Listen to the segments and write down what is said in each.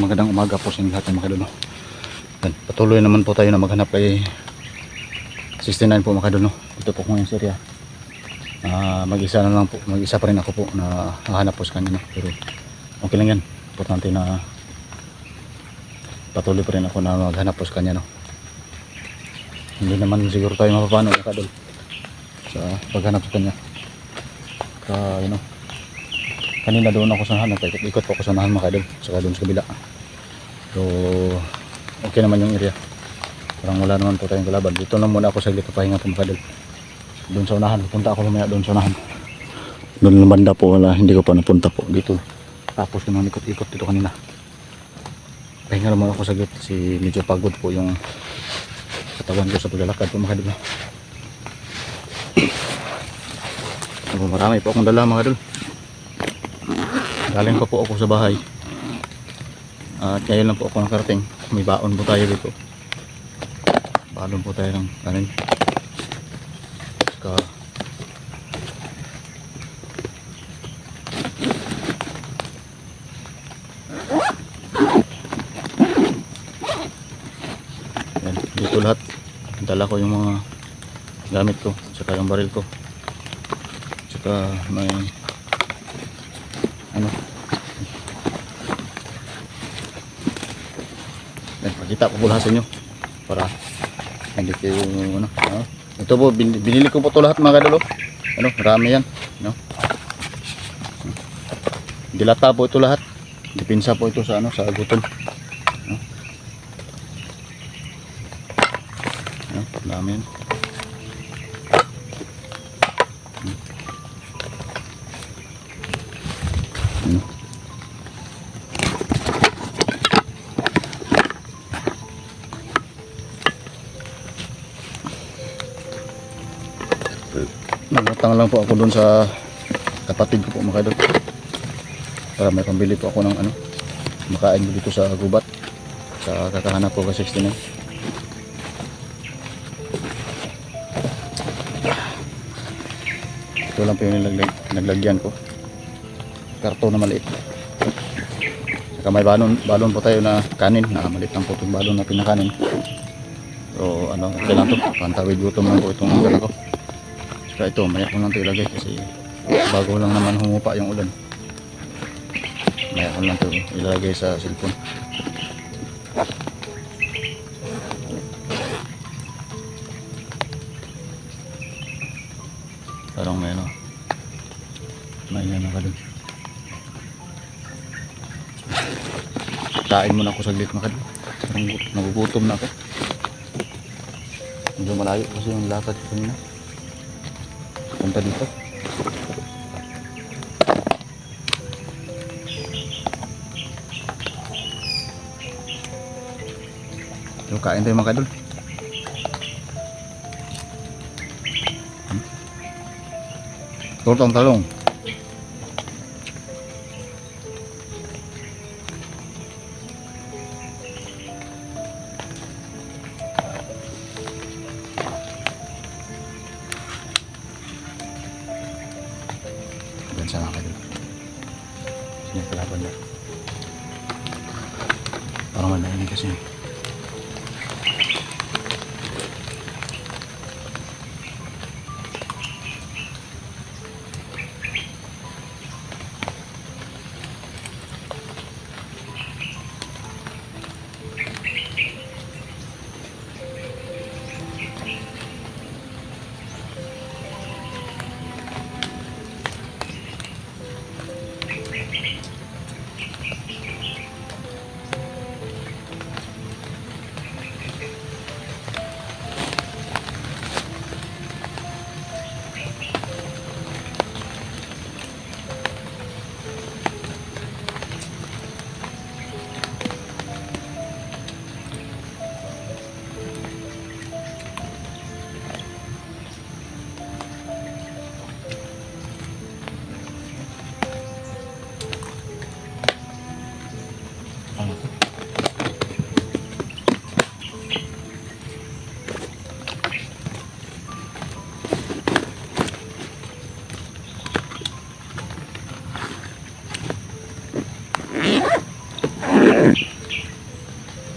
Magandang umaga po sa inyo lahat mga kadulo. Patuloy naman po tayo na maghanap kay 69 po mga kadulo. Ito po ngayon sirya. Mag-isa na lang po, mag-isa pa rin ako po na hahanap po sa kanya. Pero okay lang yan. Importante na patuloy pa rin ako na maghanap po sa kanya. Hindi naman siguro tayo mapapano mga kadulo sa paghanap sa kanya. Kanina doon ako sa nahan, ikot po ako sa nahan mga kadulo, saka doon sa kabila. So okay naman yung area, parang wala naman po tayong kalaban. Dito lang muna ako saglit pahinga po mga kadulo. Doon sa unahan, punta ako lumaya doon sa unahan. Doon ng banda po, wala, hindi ko pa napunta po dito. Tapos ko nang ikot-ikot dito kanina. Pahinga naman ako saglit kasi medyo pagod po yung katawan ko sa paglalakad po mga kadulo. So, marami po akong dala mga kadulo. Galing pa po ako sa bahay at ngayon lang po ako nakarating. May baon po tayo dito, baon po tayo ng kanin. Saka yan, dito lahat dala ko yung mga gamit ko, saka yung baril ko, saka may pakita ko pula sa inyo para hindi kayo ito po binili ko po ito lahat mga kadulo. Marami yan, dilata po ito lahat, dipinsa po ito sa sa gutom. Marami yan. Nagutang lang po ako doon sa kapatid ko po mga kadulo para may pambili po ako ng makain ko dito sa gubat sa kakahanap ko ka 69. Ito lang po yung naglagyan ko, karton na maliit. Saka may balon po tayo na kanin na maliit lang po itong balon na pinakanin. So okay lang to, pantawid gutom lang po itong dala ko. Ito, maya ko lang ito ilagay kasi bago lang naman humupa yung ulan. Maya ko lang ito ilagay sa cellphone. Parang may yan na dun. Kain muna ako saglit mga kadun. Parang nagugutom na ako. Medyo malayo kasi yung lakad ko kanina punta dito. So kain tayo mga kadol. Tortang talong. Sa mga kadol sino kalaban na parang malalim kasi.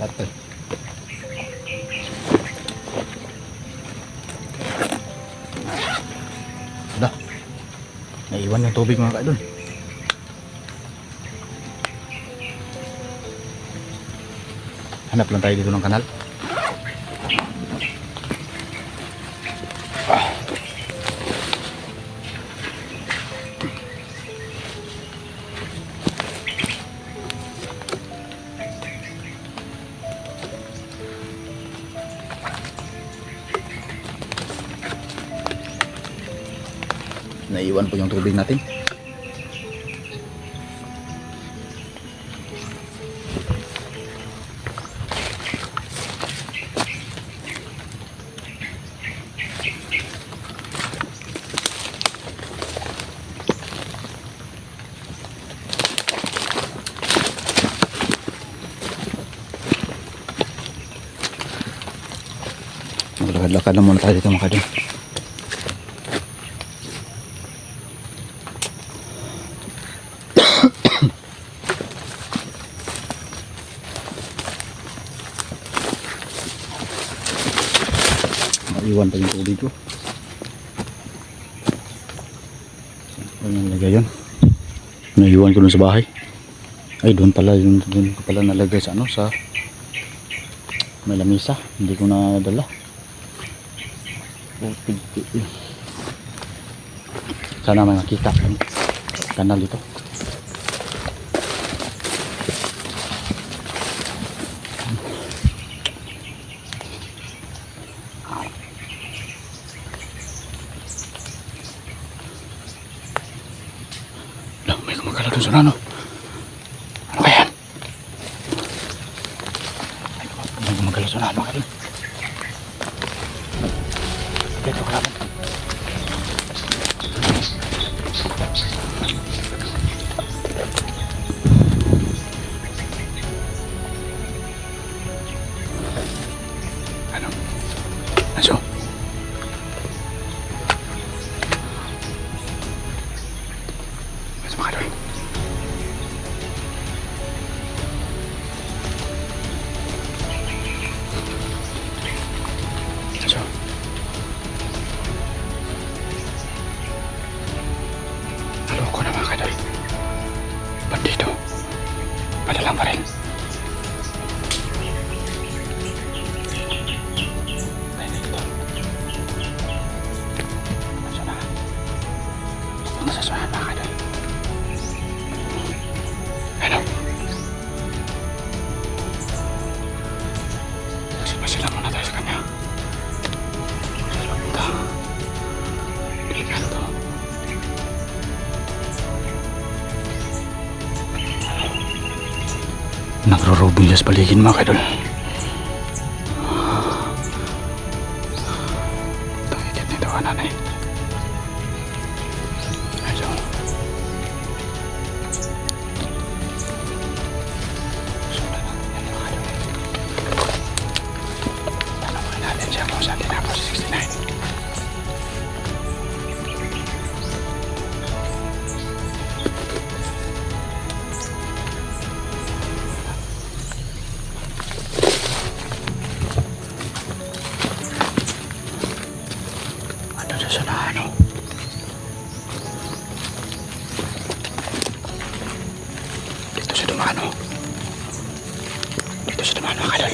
Karte. Wala. Naiwan yung tubig mga kaidol. Hanap lang tayo dito ng kanal. Naiwan po yung tubig natin. Maglakad-lakad na muna tayo dito mga kadol. Iwan pa yung tubig ko. Ano yung lagay yun? Naiwan ko dun sa bahay. Ay doon pala, doon ko pala nalagay sa ano, sa may lamisa. Hindi ko nadala. Sana may makita yung kanal dito. May kumagala dun sa ano. Ano ba yan? May kumagala sa ano kayo. Dito ka lang. Ano? Aso? Naloko na mga kadol. Bandito. Madalang pa rin. Ay, dito. Masunahan. Masasunahan mga kadol. Ano? Pasila muna tayo sa kanya. Ito. Delikado to. Nagrorobing siya sa paligid mga kadol. Ito, ikit nito ka nanay. Ayun. Sundan natin yan mga kadol. Tanongin natin siya kung saan tinapos si 69. Ano? Dito sa dumano. Dito sa dumano mga kadol.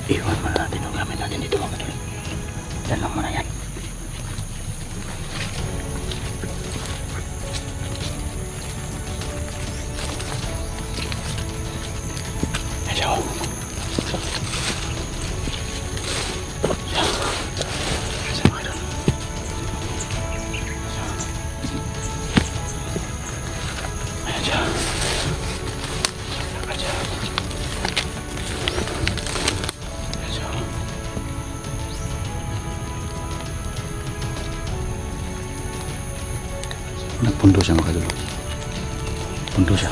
Iwan mo natin yung gamit natin dito mga kadol. Yan lang muna yan. Hello. Nagpundo siya mga kadol. Pundo siya.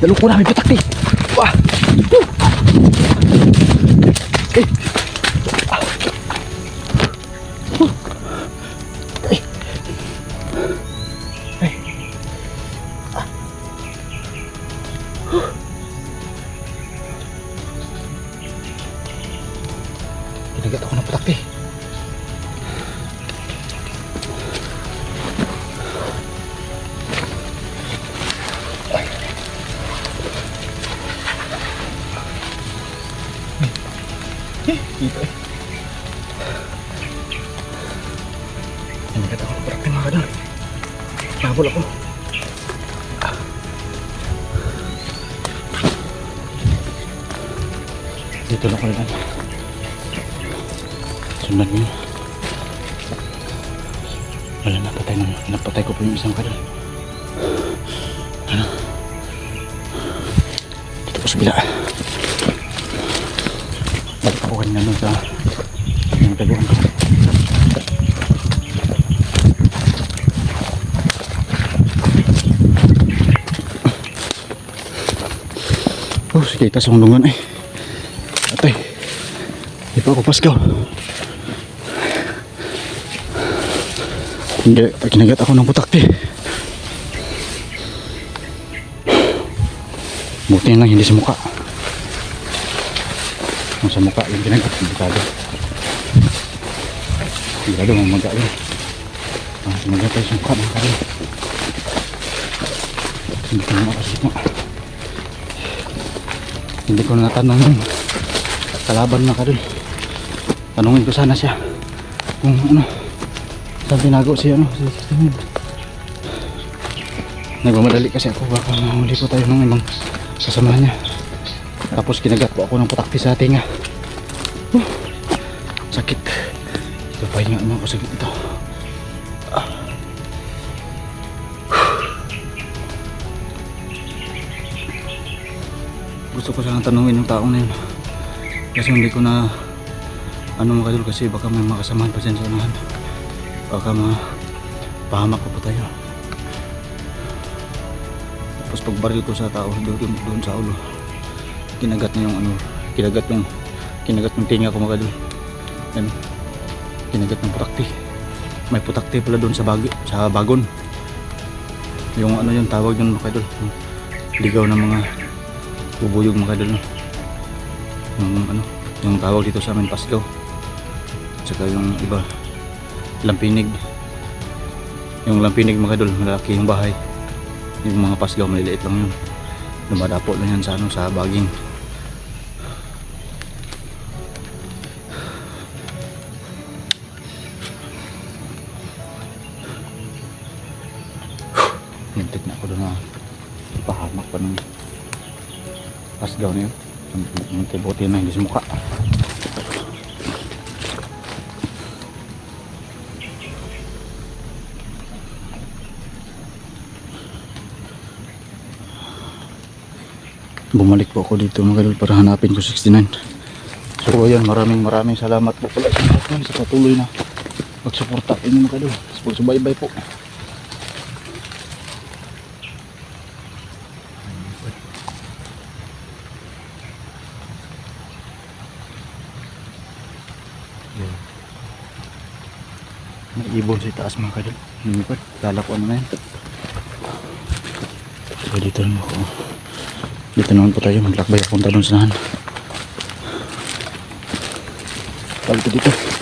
Dalo ko na, may patak, Wah! Eh! Kinagat ako ng patak, Dito Kinagat ako ng patak, mga kadol. Nabol ako. Dito lang ko lang. Sundan mo. Wala, napatay ko po yung isang kadol. Ano? Dito ko sa bila. Balik ako kanina nun sa yung taguan ko. Oh, sige, itas ang lungan eh. Atay, di pa ako paskaw. Kinagat ako ng putakti. Buti lang hindi sa mukha. Kung sa mukha yung kinagat, bukado. Bukado mga magaling. Sumagat tayo sa mukha mga kagawin. Hindi ko na makasito. Hindi ko natanong yung kalaban na kadol. Tanungin ko sana siya kung ano, saan tinago siya, ano, si Steven. Nagmamadali kasi ako, baka mahuli po tayo ng ibang kasama niya. Tapos kinagat po ako ng putakti sa tinga. Sakit. Ito, pahinga naman ako sakit ito. Gusto ko sana tanungin yung taong na yun. Kasi hindi ko na ano mga kadol, kasi baka may makasamahan pa dyan sa unahan. Baka mapahamak ko pa tayo. Tapos pagbaril ko sa tao doon sa ulo, kinagat na yung ano, kinagat yung tinga ko mga kadol. Yan, kinagat ng putakti. May putakti pala doon sa bagon. Yung ano yung tawag yun mga kadol, ligaw ng mga bubuyog mga kadol. Yung ano, yung tawag dito sa amin pasgaw. Tsaka yung iba lampinig. Yung lampinig mga kadol, malaki yung bahay. Yung mga pasgaw maliliit lang yun. Lumadapo lang yan sa ano, sa baging. Mintik na ako doon na pahamak pa ng pasgaw na yun. Munti-buti na hindi sa mukha. Bumalik po ako dito mga kadol para hanapin ko 69. So ayan, maraming salamat po pala sa patuloy na pagsuporta inyo mga kadol. Pagsubaybay po. May ibon sa taas mga kadol. Lumipad, kala ko ano na yan. So dito naman ako. Dito naman po tayo maglakbay punta doon sa nahan. Balik dito.